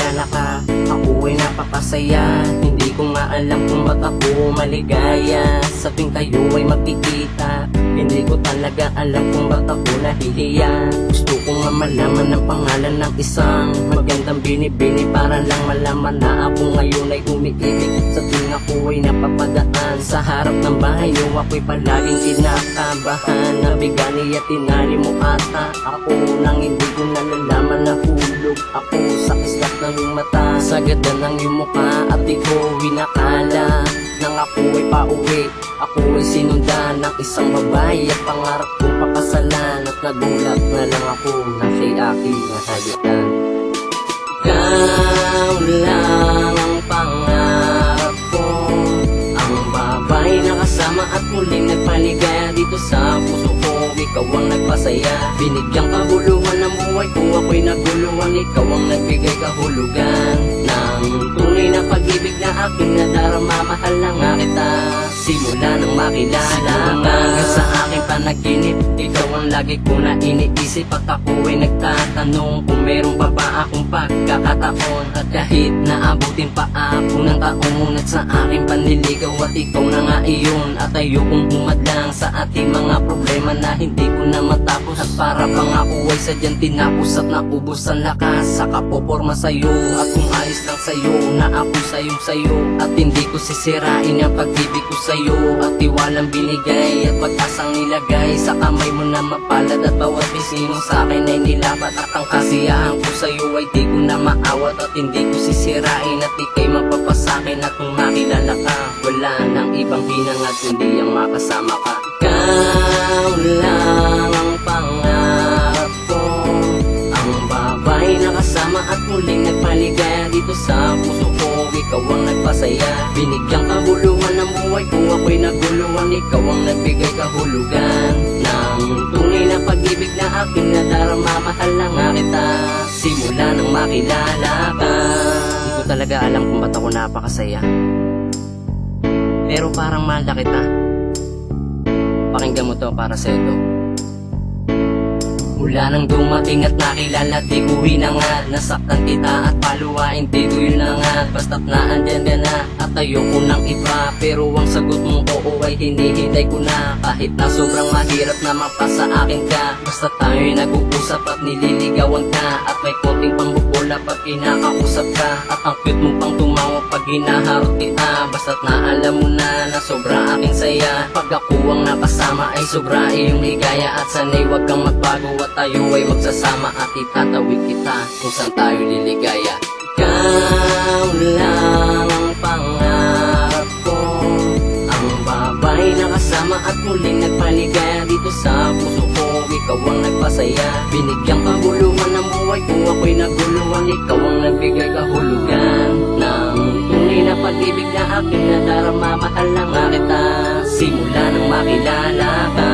nakilala ka, ako ay napakasaya. Hindi ko nga alam kung ba't ako maligaya. Sabing tayo ay magkikita, hindi ko talaga alam kung ba't ako nahihiya. Gusto ko nga malaman ang pangalan ng isang magandang binibini, para lang malaman na ako ngayon ay umiibig. Sa tuwing ako ay napapadaan sa harap ng bahay niyo, ako'y palaging kinakabahan. Nabigani at tinali mo ata ako, nang hindi ko nalalaman na hulog ako sa kislat ng iyong mata. Sa ganda ng iyong mukha at di ko winakala nang ako ay pauwi, ako ay sinundan ng isang babae at pangarap ko pakasalan. At nagulat na lang ako na siya'y aking nasalitan. Ikaw lang ang pangarap ko, ang babae na kasama at muling nagpaligaya dito sa puso ko. Ikaw ang nagpasaya, binigyang kahulugan ng buhay ko, ako'y naguluhan. Ikaw ang nagbigay kahulugan ng tunay na pag-ibig na aking nadarama. Mahal na nga kita simula nang makilala ka. Sa aking panaginip, ikaw ang lagi ko na iniisip. At ako ay nagtatanong kung meron pa ba akong pagkakataon. At kahit naabutin pa ako ng taon at sa aking panliligaw, at ikaw na nga iyon. At ayokong humadlang sa ating mga problema na hindi ko na matapos. At para pang ako ay sadyang tinapos at naubos ang lakas sa kapoporma sa'yo. At kung alis lang sa'yo na ako sayo, at hindi ko sisirain ang pag-ibig ko sa'yo. At tiwalang binigay at pag-asang nilagay sa kamay mo na mapalad. At bawat bisino sa akin ay nilapat. At ang kasiyahan ko sa'yo ay di ko na maawat. At hindi ko sisirain at ika'y magpapasakin. At kung makilala ka, wala nang ibang hinangad kundi ang makasama ka. Ikaw lang ang pangarap ko, ang babae na kasama at muling nagpaligaya dito sa puso ko. Ikaw ang nagpasaya, binigyang kahulugan ng buhay ko, ako'y naguluhan. Ikaw ang nagbigay kahulugan ng tunay na pag-ibig na aking nadarama. Mahal na nga kita simula nang makilala ka. Hindi ko talaga alam kung ba't ako napakasaya, pero parang mahal na kita. Pakinggan mo to, para sa ito. Mula nang dumating at nakilala, di ko hinangad. Nasaktan kita at paluwain, di ko yun langad. Basta't naandyan ka na at ayoko ng iba, pero ang sagot mong oo ay hinihintay ko na. Kahit na sobrang mahirap na mapasa akin ka, basta tayo'y nag-uusap at nililigawan ka. At may konting pambubula pag kinakausap ka, at ang cute mo pang tumawa pag hinaharot kita. Basta't naalam mo na sobra aking saya. Pag ako ang nakasama ay sobra iyong ligaya. At sana'y wag kang magbago at tayo ay magsasama. At itatawid kita kung saan tayo liligaya. Ikaw lang ang pangarap ko, ang babae na kasama at muling nagpaligaya dito sa puso ko. Ikaw ang nagpasaya, binigyang kahulugan ng buhay ko, ako'y naguluhan. Ikaw ang nagbigay kahulugan ng tunay na pag-ibig na aking nadarama. Mahal na nga kita simula nang makilala ka.